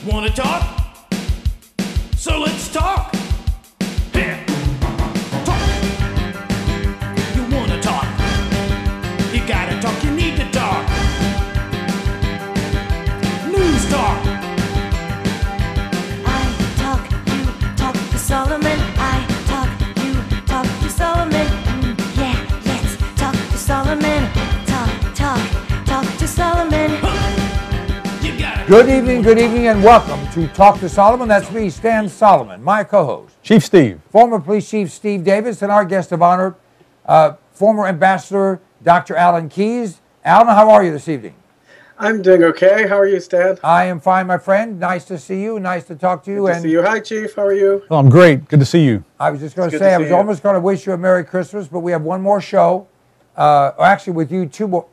wanna talk? So let's talk. Yeah. Talk. You wanna talk? You gotta talk, you need to talk. News talk. I talk, you talk to Solomon. I talk, you talk to Solomon. Yeah, let's talk to Solomon. Talk to Solomon. You gotta Good evening, and welcome to Talk to Solomon. That's me, Stan Solomon, my co-host, Chief Steve. former Police Chief Steve Davis, and our guest of honor, former Ambassador Dr. Alan Keyes. Alan, how are you this evening? I'm doing okay. How are you, Stan? I am fine, my friend. Nice to see you. Nice to talk to you. Good to see you. Hi, Chief. How are you? Oh, I'm great. Good to see you. I was just going to It's good say, to I see was you. almost going to wish you a Merry Christmas, but we have one more show. Actually, with you,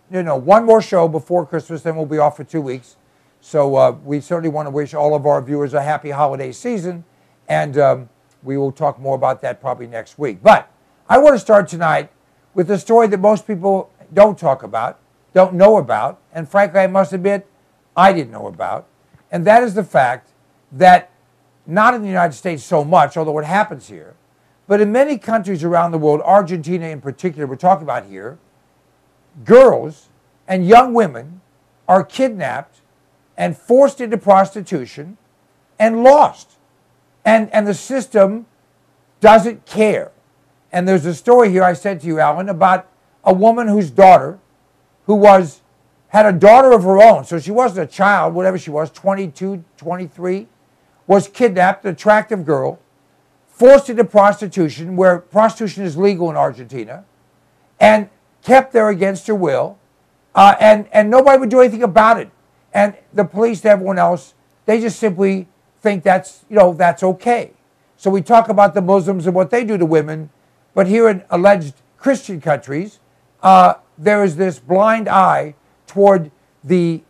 one more show before Christmas, then we'll be off for 2 weeks. So we certainly want to wish all of our viewers a happy holiday season, and we will talk more about that probably next week. But I want to start tonight with a story that most people don't talk about, don't know about, and frankly, I must admit, I didn't know about, and that is the fact that not in the United States so much, although it happens here, but in many countries around the world, Argentina in particular, we're talking about here, girls and young women are kidnapped and forced into prostitution and lost. And the system doesn't care. And there's a story here I said to you, Alan, about a woman whose daughter, had a daughter of her own, so she wasn't a child, whatever she was, 22, 23, was kidnapped, an attractive girl, forced into prostitution, where prostitution is legal in Argentina, and kept there against her will, and nobody would do anything about it. And the police and everyone else, they just simply think that's okay. So we talk about the Muslims and what they do to women, but here in alleged Christian countries, there is this blind eye toward the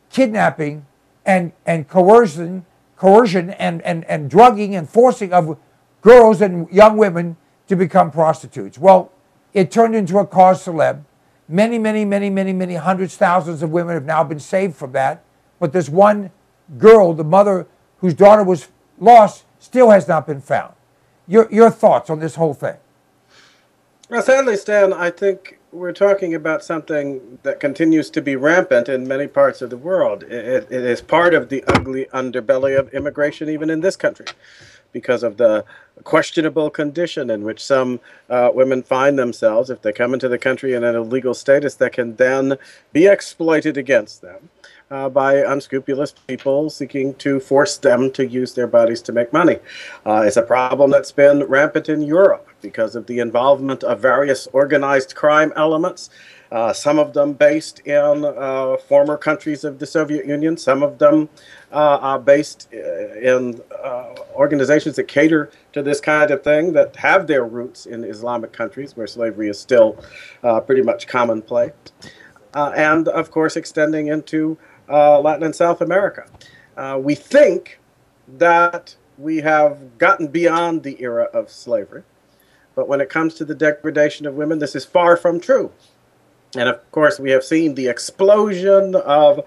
kidnapping and coercion and drugging and forcing of girls and young women to become prostitutes. Well, it turned into a cause célèbre. Many hundreds, thousands of women have now been saved from that. But this one girl, the mother whose daughter was lost, still has not been found. Your thoughts on this whole thing? Well, sadly, Stan, I think we're talking about something that continues to be rampant in many parts of the world. It is part of the ugly underbelly of immigration, even in this country, because of the questionable condition in which some women find themselves if they come into the country in an illegal status that can then be exploited against them by unscrupulous people seeking to force them to use their bodies to make money. It's a problem that's been rampant in Europe because of the involvement of various organized crime elements, some of them based in former countries of the Soviet Union, some of them are based in organizations that cater to this kind of thing that have their roots in Islamic countries where slavery is still pretty much commonplace, and of course extending into Latin and South America. We think that we have gotten beyond the era of slavery, but when it comes to the degradation of women, this is far from true. And of course, we have seen the explosion of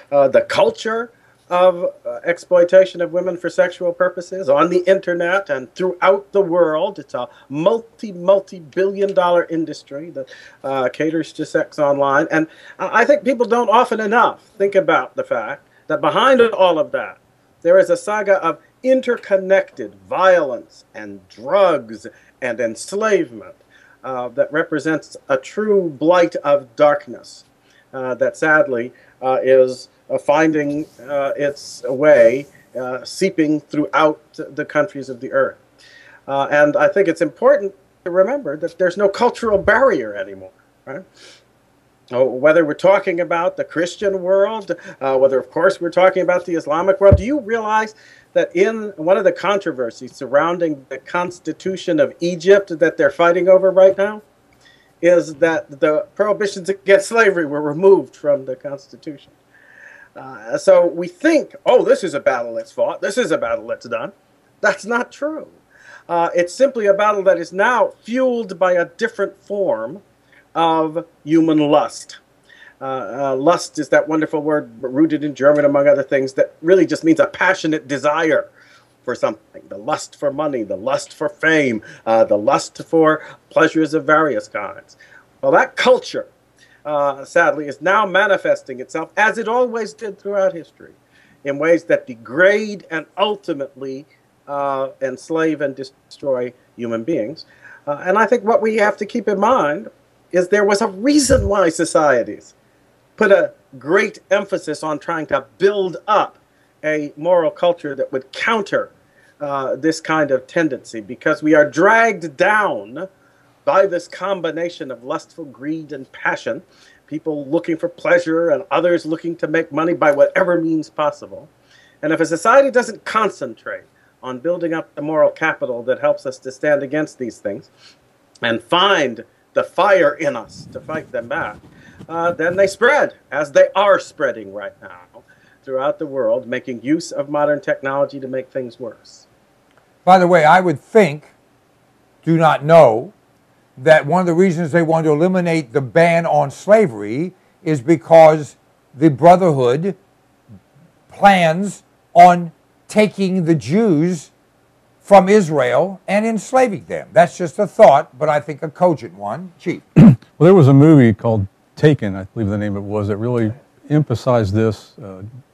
the culture of exploitation of women for sexual purposes on the internet and throughout the world. It's a multi-billion-dollar industry that caters to sex online. And I think people don't often enough think about the fact that behind all of that, there is a saga of interconnected violence and drugs and enslavement that represents a true blight of darkness that sadly is finding its way, seeping throughout the countries of the earth. And I think it's important to remember that there's no cultural barrier anymore, right? Whether we're talking about the Christian world, whether, of course, we're talking about the Islamic world, do you realize that in one of the controversies surrounding the Constitution of Egypt that they're fighting over right now is that the prohibitions against slavery were removed from the Constitution? So we think, oh, this is a battle that's fought. This is a battle that's done. That's not true. It's simply a battle that is now fueled by a different form of human lust. Lust is that wonderful word rooted in German, among other things, that really just means a passionate desire for something. The lust for money, the lust for fame, the lust for pleasures of various kinds. Well, that culture, sadly, is now manifesting itself, as it always did throughout history, in ways that degrade and ultimately enslave and destroy human beings. And I think what we have to keep in mind is there was a reason why societies put a great emphasis on trying to build up a moral culture that would counter this kind of tendency, because we are dragged down by this combination of lustful greed and passion, people looking for pleasure and others looking to make money by whatever means possible. And if a society doesn't concentrate on building up the moral capital that helps us to stand against these things and find the fire in us to fight them back, then they spread, as they are spreading right now throughout the world, making use of modern technology to make things worse. By the way, I would think, do not know, that one of the reasons they want to eliminate the ban on slavery is because the Brotherhood plans on taking the Jews from Israel and enslaving them. That's just a thought, but I think a cogent one. Chief. Well, there was a movie called Taken, I believe the name of it was, that really emphasized this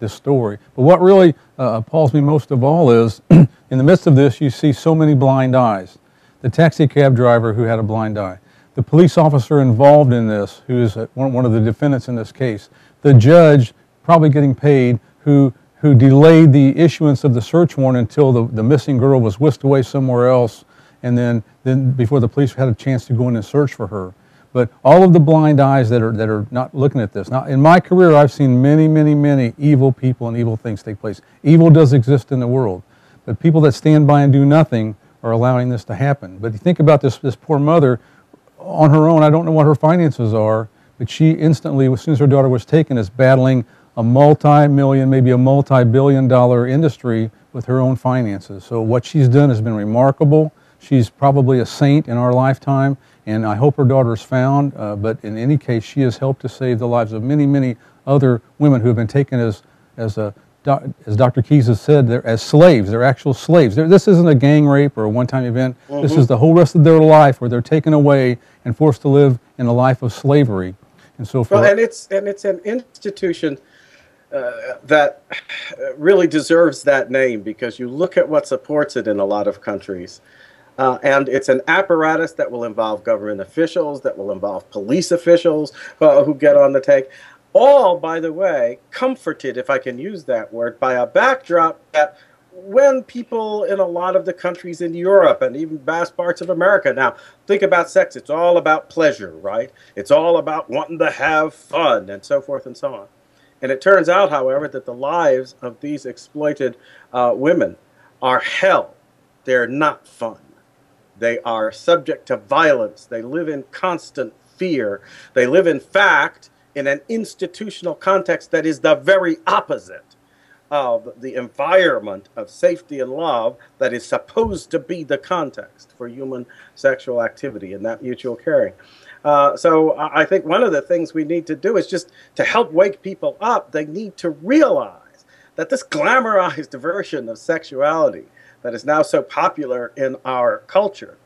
story. But what really appalls me most of all is, in the midst of this, you see so many blind eyes. The taxi cab driver who had a blind eye, the police officer involved in this, who is one of the defendants in this case, the judge probably getting paid, who delayed the issuance of the search warrant until the missing girl was whisked away somewhere else, and then before the police had a chance to go in and search for her. But all of the blind eyes that are not looking at this. Now, in my career, I've seen many, many, many evil people and evil things take place. Evil does exist in the world, but people that stand by and do nothing are allowing this to happen. But you think about this poor mother on her own. I don't know what her finances are, but she instantly, as soon as her daughter was taken, is battling a multi-million, maybe a multi-billion-dollar industry with her own finances. So what she's done has been remarkable. She's probably a saint in our lifetime, and I hope her daughter's found. But in any case, she has helped to save the lives of many, many other women who have been taken as Dr. Keyes has said, they're as slaves. They're actual slaves. This isn't a gang rape or a one-time event. Mm-hmm. This is the whole rest of their life where they're taken away and forced to live in a life of slavery. And so well, and it's an institution that really deserves that name, because you look at what supports it in a lot of countries. And it's an apparatus that will involve government officials, that will involve police officials who get on the take. All, by the way, comforted, if I can use that word, by a backdrop that when people in a lot of the countries in Europe and even vast parts of America now think about sex, it's all about pleasure, right? It's all about wanting to have fun and so forth and so on. And it turns out, however, that the lives of these exploited women are hell. They're not fun. They are subject to violence. They live in constant fear. They live, in fact, in an institutional context that is the very opposite of the environment of safety and love that is supposed to be the context for human sexual activity and that mutual caring. So I think one of the things we need to do is just to help wake people up. They need to realize that this glamorized version of sexuality that is now so popular in our culture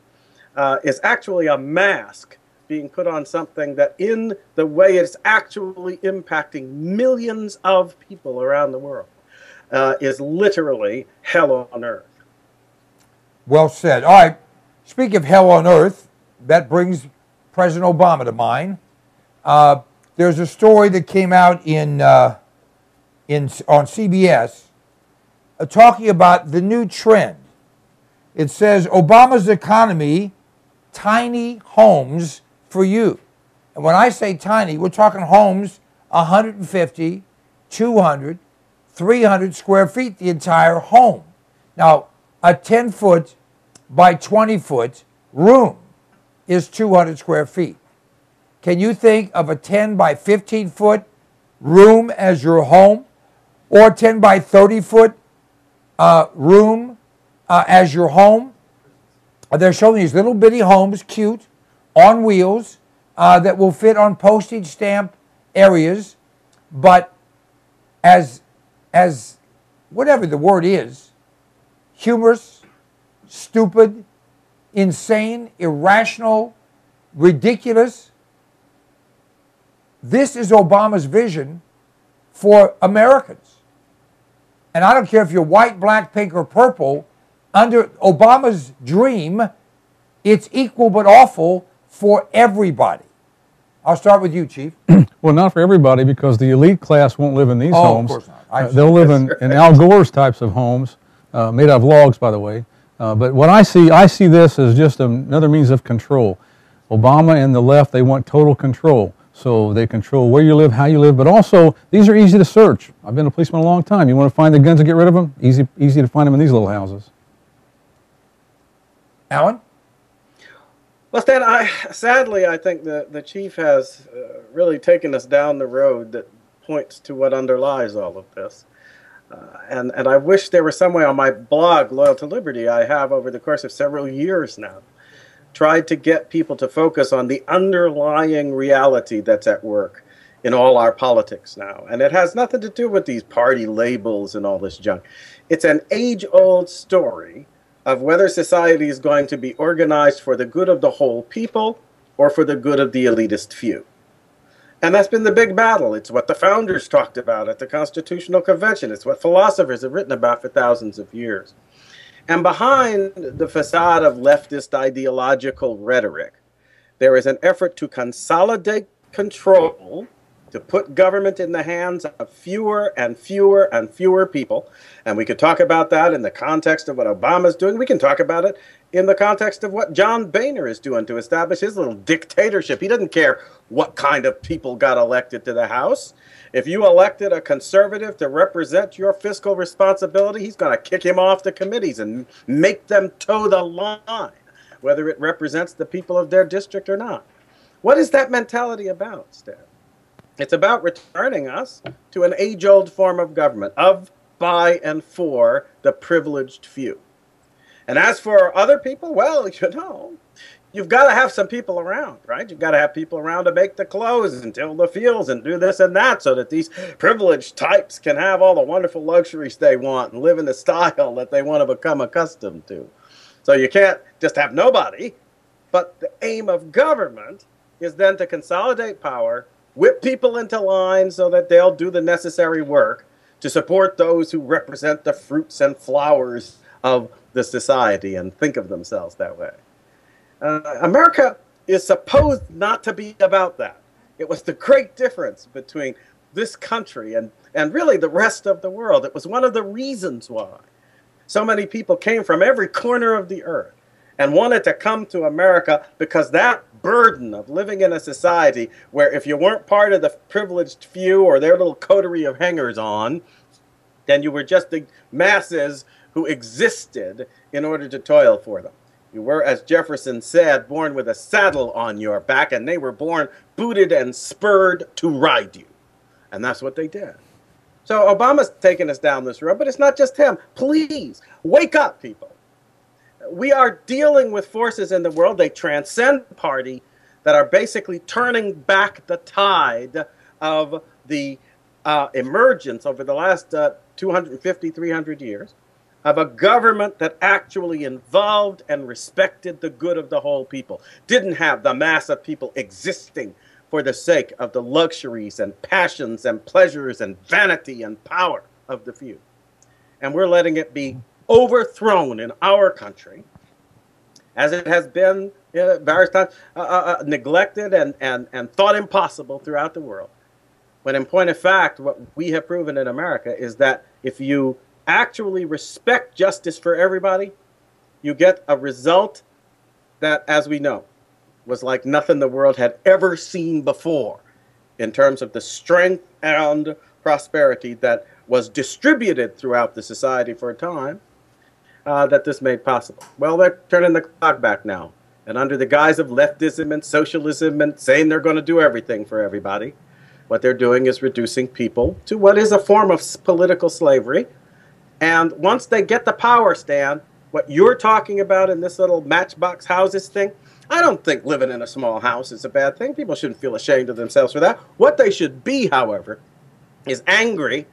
is actually a mask being put on something that, in the way it's actually impacting millions of people around the world, is literally hell on earth. Well said. All right. Speaking of hell on earth, that brings President Obama to mind. There's a story that came out on CBS talking about the new trend. It says Obama's economy, tiny homes for you. And when I say tiny, we're talking homes 150, 200, 300 square feet, the entire home. Now, a 10-foot by 20-foot room is 200 square feet. Can you think of a 10 by 15-foot room as your home, or a 10 by 30-foot room as your home? They're showing these little bitty homes, cute, on wheels, that will fit on postage stamp areas, but as whatever the word is, humorous, stupid, insane, irrational, ridiculous. This is Obama's vision for Americans. And I don't care if you're white, black, pink, or purple, under Obama's dream, it's equal but awful for everybody. I'll start with you, Chief. Well, not for everybody, because the elite class won't live in these homes. Of course not. They'll live in Al Gore's types of homes, made out of logs, by the way. But what I see this as just another means of control. Obama and the left, they want total control. So they control where you live, how you live, but also these are easy to search. I've been a policeman a long time. You want to find the guns and get rid of them? Easy to find them in these little houses. Alan? Well, Stan, sadly, I think the chief has really taken us down the road that points to what underlies all of this. And I wish there was some way on my blog, Loyal to Liberty, I have over the course of several years now, tried to get people to focus on the underlying reality that's at work in all our politics now. And it has nothing to do with these party labels and all this junk. It's an age-old story of whether society is going to be organized for the good of the whole people or for the good of the elitist few. And that's been the big battle. It's what the founders talked about at the Constitutional Convention. It's what philosophers have written about for thousands of years. And behind the facade of leftist ideological rhetoric, there is an effort to consolidate control, to put government in the hands of fewer and fewer and fewer people. And we could talk about that in the context of what Obama's doing. We can talk about it in the context of what John Boehner is doing to establish his little dictatorship. He doesn't care what kind of people got elected to the House. If you elected a conservative to represent your fiscal responsibility, he's going to kick him off the committees and make them toe the line, whether it represents the people of their district or not. What is that mentality about, Stan? It's about returning us to an age-old form of government, of, by, and for the privileged few. And as for other people, well, you know, you've got to have some people around, right? You've got to have people around to make the clothes and till the fields and do this and that so that these privileged types can have all the wonderful luxuries they want and live in the style that they want to become accustomed to. So you can't just have nobody, but the aim of government is then to consolidate power, whip people into line so that they'll do the necessary work to support those who represent the fruits and flowers of the society and think of themselves that way. America is supposed not to be about that. It was the great difference between this country and really the rest of the world. It was one of the reasons why so many people came from every corner of the earth and wanted to come to America, because that burden of living in a society where if you weren't part of the privileged few or their little coterie of hangers-on, then you were just the masses who existed in order to toil for them. You were, as Jefferson said, born with a saddle on your back, and they were born booted and spurred to ride you. And that's what they did. So Obama's taken us down this road, but it's not just him. Please, wake up, people. We are dealing with forces in the world, they transcend party, that are basically turning back the tide of the emergence over the last 250, 300 years of a government that actually involved and respected the good of the whole people, didn't have the mass of people existing for the sake of the luxuries and passions and pleasures and vanity and power of the few. And we're letting it be overthrown in our country, as it has been various times, neglected and thought impossible throughout the world. When in point of fact, what we have proven in America is that if you actually respect justice for everybody, you get a result that, as we know, was like nothing the world had ever seen before in terms of the strength and prosperity that was distributed throughout the society for a time, that this made possible. Well, they're turning the clock back now. And under the guise of leftism and socialism and saying they're going to do everything for everybody, what they're doing is reducing people to what is a form of political slavery. And once they get the power, Stan, what you're talking about in this little matchbox houses thing, I don't think living in a small house is a bad thing. People shouldn't feel ashamed of themselves for that. What they should be, however, is angry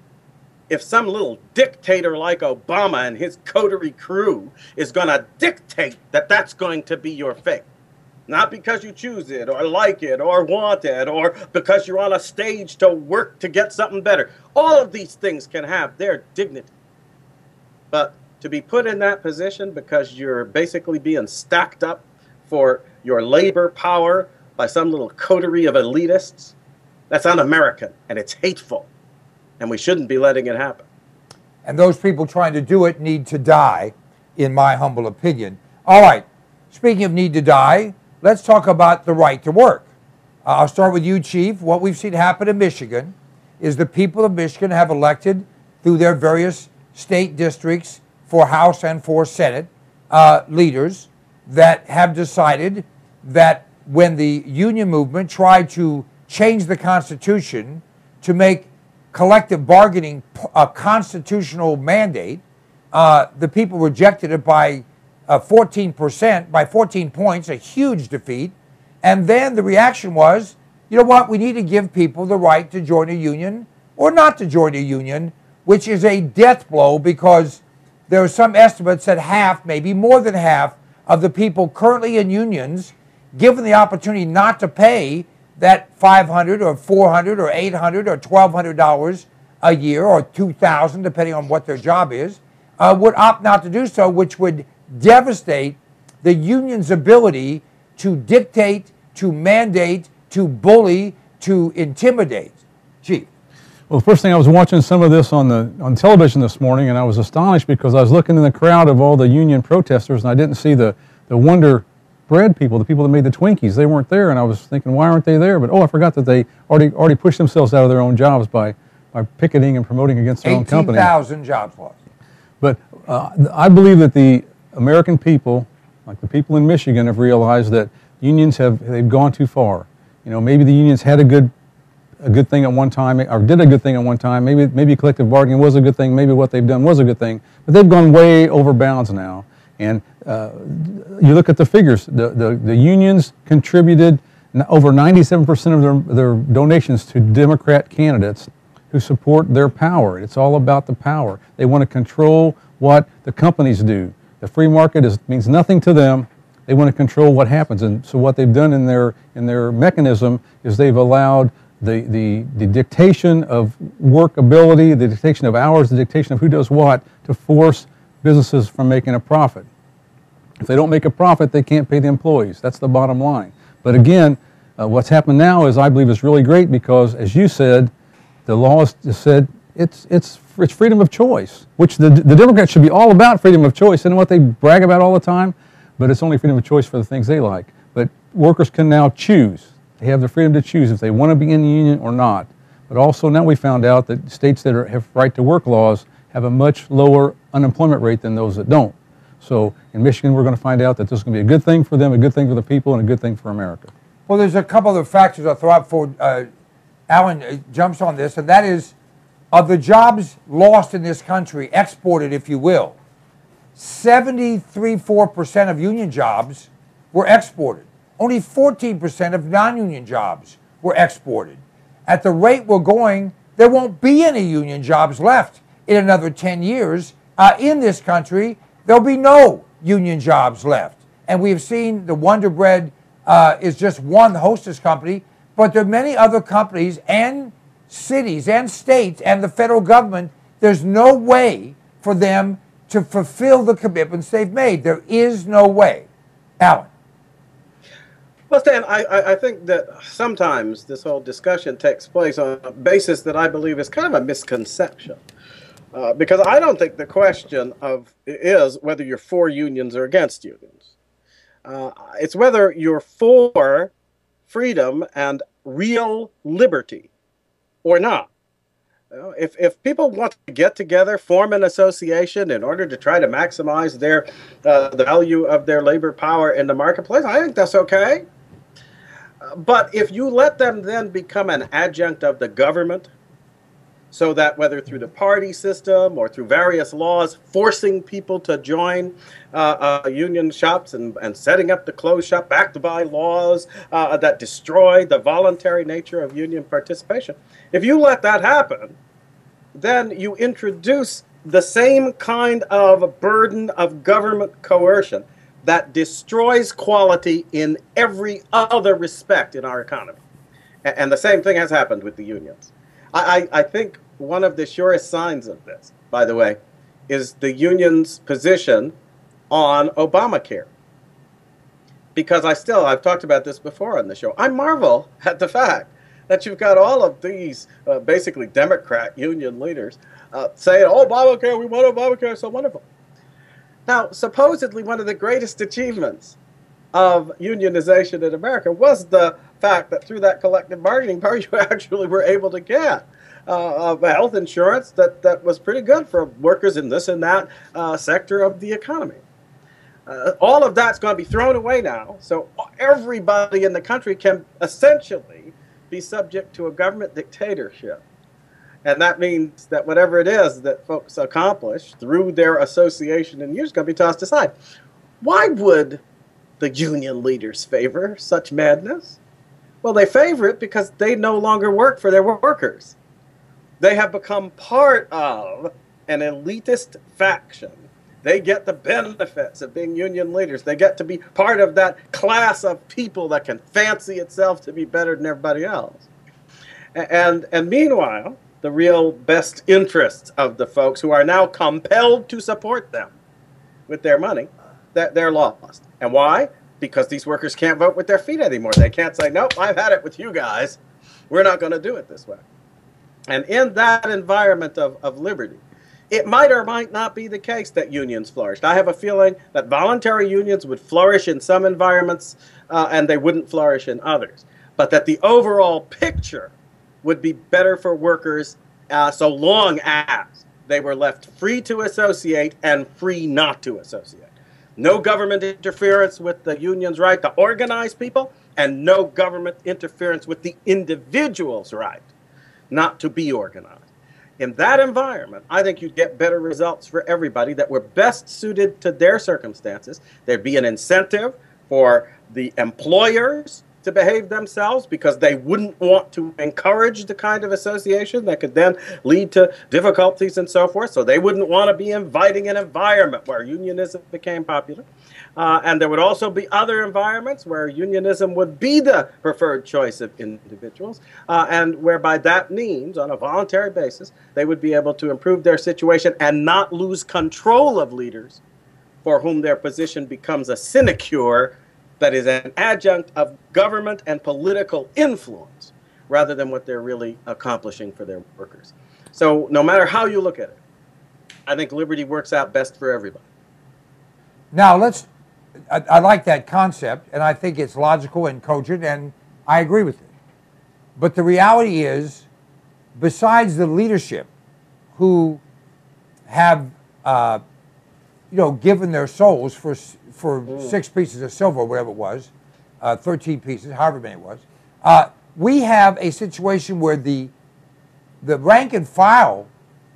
if some little dictator like Obama and his coterie crew is going to dictate that that's going to be your fate. Not because you choose it or like it or want it or because you're on a stage to work to get something better. All of these things can have their dignity. But to be put in that position because you're basically being stacked up for your labor power by some little coterie of elitists, that's un-American and it's hateful. And we shouldn't be letting it happen. And those people trying to do it need to die, in my humble opinion. All right, speaking of need to die, let's talk about the right to work. I'll start with you, Chief. What we've seen happen in Michigan is the people of Michigan have elected through their various state districts for House and for Senate leaders that have decided that when the union movement tried to change the Constitution to make collective bargaining a constitutional mandate, the people rejected it by 14%, by 14 points, a huge defeat. And then the reaction was, you know what, we need to give people the right to join a union or not to join a union, which is a death blow because there are some estimates that half, maybe more than half, of the people currently in unions, given the opportunity not to pay that $500 or $400 or $800 or $1,200 a year or $2,000, depending on what their job is, would opt not to do so, which would devastate the union's ability to dictate, to mandate, to bully, to intimidate. Chief. Well, the first thing, I was watching some of this on television this morning, and I was astonished because I was looking in the crowd of all the union protesters, and I didn't see the Wonder Bread people, the people that made the Twinkies. They weren't there, and I was thinking, why aren't they there? But I forgot that they already pushed themselves out of their own jobs by picketing and promoting against their own company. 18,000 jobs lost. But I believe that the American people, like the people in Michigan, have realized that unions they've gone too far. You know, maybe the unions had a good thing at one time, or did a good thing at one time. Maybe collective bargaining was a good thing. Maybe what they've done was a good thing. But they've gone way over bounds now. And you look at the figures. The unions contributed over 97% of their donations to Democrat candidates who support their power. It's all about the power. They want to control what the companies do. The free market means nothing to them. They want to control what happens. And so what they've done in their mechanism is they've allowed the dictation of workability, the dictation of hours, the dictation of who does what, to force businesses from making a profit. If they don't make a profit, they can't pay the employees. That's the bottom line. But again, what's happened now is, I believe, is really great because, as you said, the law has said it's freedom of choice, which the Democrats should be all about freedom of choice. And what they brag about all the time, but it's only freedom of choice for the things they like. But workers can now choose. They have the freedom to choose if they want to be in the union or not. But also now we found out that states that have right to work laws have a much lower unemployment rate than those that don't. So in Michigan, we're going to find out that this is going to be a good thing for them, a good thing for the people, and a good thing for America. Well, there's a couple other factors I'll throw out for Alan jumps on this, and that is, of the jobs lost in this country, exported, if you will, 73.4% of union jobs were exported. Only 14% of non-union jobs were exported. At the rate we're going, there won't be any union jobs left in another 10 years. In this country, there'll be no union jobs left. And we've seen the Wonder Bread is just one hostess company, but there are many other companies and cities and states and the federal government. There's no way for them to fulfill the commitments they've made. There is no way. Alan. Well, Stan, I think that sometimes this whole discussion takes place on a basis that I believe is kind of a misconception. Because I don't think the question is whether you're for unions or against unions. It's whether you're for freedom and real liberty or not. If people want to get together, form an association in order to try to maximize the value of their labor power in the marketplace, I think that's okay. But if you let them then become an adjunct of the government, so that whether through the party system or through various laws forcing people to join union shops and setting up the closed shop backed by laws that destroy the voluntary nature of union participation, if you let that happen, then you introduce the same kind of burden of government coercion that destroys quality in every other respect in our economy. And the same thing has happened with the unions. I think one of the surest signs of this, by the way, is the union's position on Obamacare. Because I've talked about this before on the show, I marvel at the fact that you've got all of these basically Democrat union leaders saying, oh, Obamacare, we want Obamacare, it's so wonderful. Now, supposedly one of the greatest achievements of unionization in America was the fact that through that collective bargaining power, you actually were able to get health insurance that was pretty good for workers in this and that sector of the economy. All of that's going to be thrown away now, so everybody in the country can essentially be subject to a government dictatorship. And that means that whatever it is that folks accomplish through their association and use is going to be tossed aside. Why would the union leaders favor such madness? Well, they favor it because they no longer work for their workers. They have become part of an elitist faction. They get the benefits of being union leaders. They get to be part of that class of people that can fancy itself to be better than everybody else. And meanwhile, the real best interests of the folks who are now compelled to support them with their money, that they're lost. And why? Because these workers can't vote with their feet anymore. They can't say, nope, I've had it with you guys. We're not going to do it this way. And in that environment of liberty, it might or might not be the case that unions flourished. I have a feeling that voluntary unions would flourish in some environments and they wouldn't flourish in others. But that the overall picture would be better for workers so long as they were left free to associate and free not to associate. No government interference with the union's right to organize people, and no government interference with the individual's right not to be organized. In that environment, I think you'd get better results for everybody that were best suited to their circumstances. There'd be an incentive for the employers to behave themselves because they wouldn't want to encourage the kind of association that could then lead to difficulties and so forth. So they wouldn't want to be inviting an environment where unionism became popular. And there would also be other environments where unionism would be the preferred choice of individuals, and whereby that means, on a voluntary basis, they would be able to improve their situation and not lose control of leaders for whom their position becomes a sinecure that is an adjunct of government and political influence rather than what they're really accomplishing for their workers. So no matter how you look at it, I think liberty works out best for everybody. Now, I like that concept, and I think it's logical and cogent, and I agree with it. But the reality is, besides the leadership who have, given their souls for 6 pieces of silver, whatever it was, 13 pieces, however many it was, we have a situation where the rank and file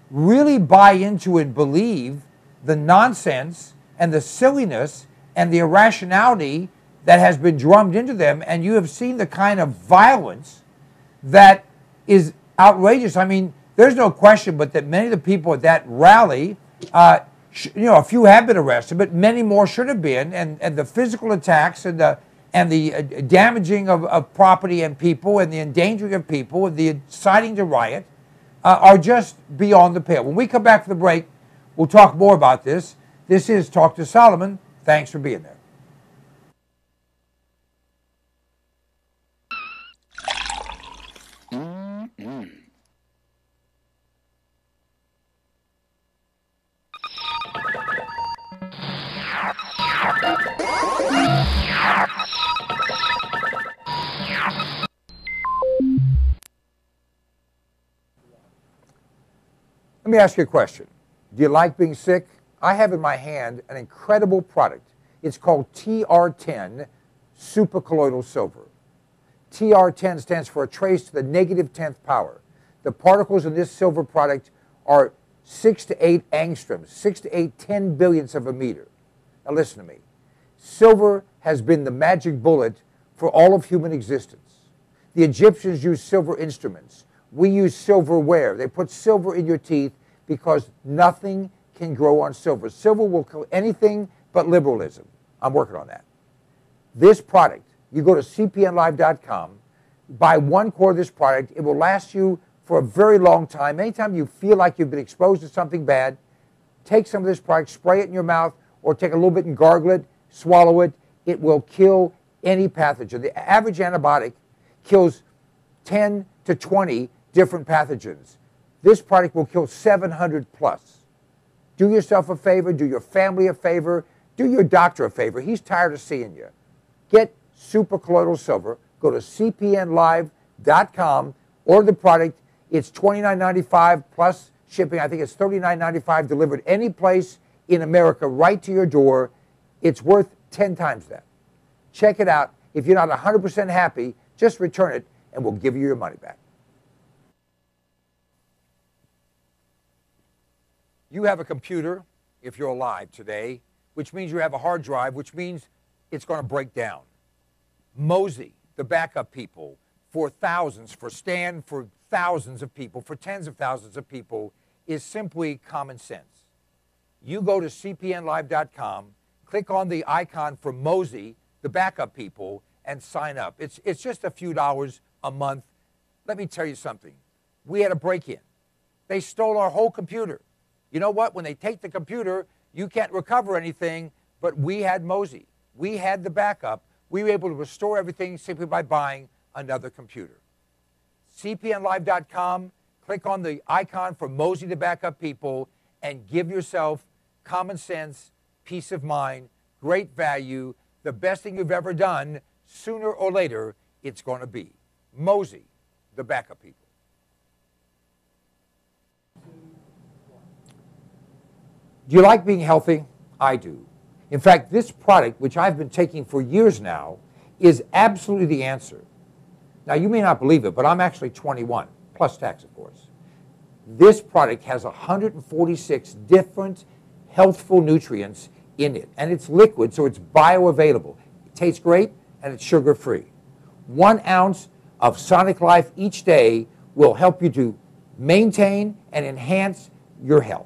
really buy into and believe the nonsense and the silliness and the irrationality that has been drummed into them, and you have seen the kind of violence that is outrageous. I mean, there's no question but that many of the people at that rally, a few have been arrested, but many more should have been, and the physical attacks and the damaging of property and people and the endangering of people and the inciting to riot are just beyond the pale. When we come back from the break, we'll talk more about this. This is Talk to Solomon. Thanks for being there. Let me ask you a question. Do you like being sick? I have in my hand an incredible product. It's called TR10 Supercolloidal Silver. TR10 stands for a trace to the negative 10th power. The particles in this silver product are 6 to 8 angstroms, 6 to 8 10 billionths of a meter. Now listen to me. Silver has been the magic bullet for all of human existence. The Egyptians used silver instruments. We use silverware. They put silver in your teeth because nothing can grow on silver. Silver will kill anything but liberalism. I'm working on that. This product, you go to cpnlive.com, buy 1 quart of this product. It will last you for a very long time. Anytime you feel like you've been exposed to something bad, take some of this product, spray it in your mouth, or take a little bit and gargle it, swallow it. It will kill any pathogen. The average antibiotic kills 10 to 20 different pathogens. This product will kill 700 plus. Do yourself a favor, do your family a favor, do your doctor a favor. He's tired of seeing you. Get supracolloidal silver. Go to cpnlive.com, order the product. It's $29.95 plus shipping. I think it's $39.95 delivered any place in America right to your door. It's worth 10 times that. Check it out. If you're not 100% happy, just return it and we'll give you your money back. You have a computer, if you're alive today, which means you have a hard drive, which means it's going to break down. Mosey, the backup people, for thousands, for Stan, for thousands of people, for tens of thousands of people, is simply common sense. You go to cpnlive.com, click on the icon for Mosey, the backup people, and sign up. It's just a few dollars a month. Let me tell you something. We had a break-in. They stole our whole computer. You know what? When they take the computer, you can't recover anything, but we had Mosey. We had the backup. We were able to restore everything simply by buying another computer. cpnlive.com, click on the icon for Mosey, the backup people, and give yourself common sense, peace of mind, great value, the best thing you've ever done. Sooner or later, it's going to be Mosey, the backup people. Do you like being healthy? I do. In fact, this product, which I've been taking for years now, is absolutely the answer. Now, you may not believe it, but I'm actually 21, plus tax, of course. This product has 146 different healthful nutrients in it, and it's liquid, so it's bioavailable. It tastes great, and it's sugar-free. 1 ounce of Sonic Life each day will help you to maintain and enhance your health.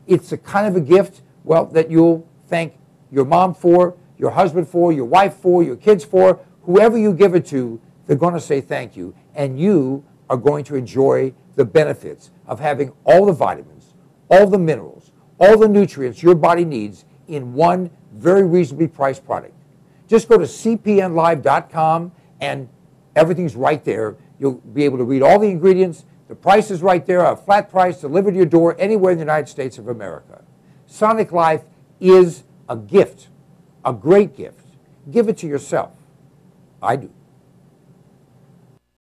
It's the kind of a gift, well, that you'll thank your mom for, your husband for, your wife for, your kids for. Whoever you give it to, they're going to say thank you, and you are going to enjoy the benefits of having all the vitamins, all the minerals, all the nutrients your body needs in one very reasonably priced product. Just go to cpnlive.com and everything's right there. You'll be able to read all the ingredients. The price is right there, a flat price delivered to your door anywhere in the United States of America. Sonic Life is a gift, a great gift. Give it to yourself. I do.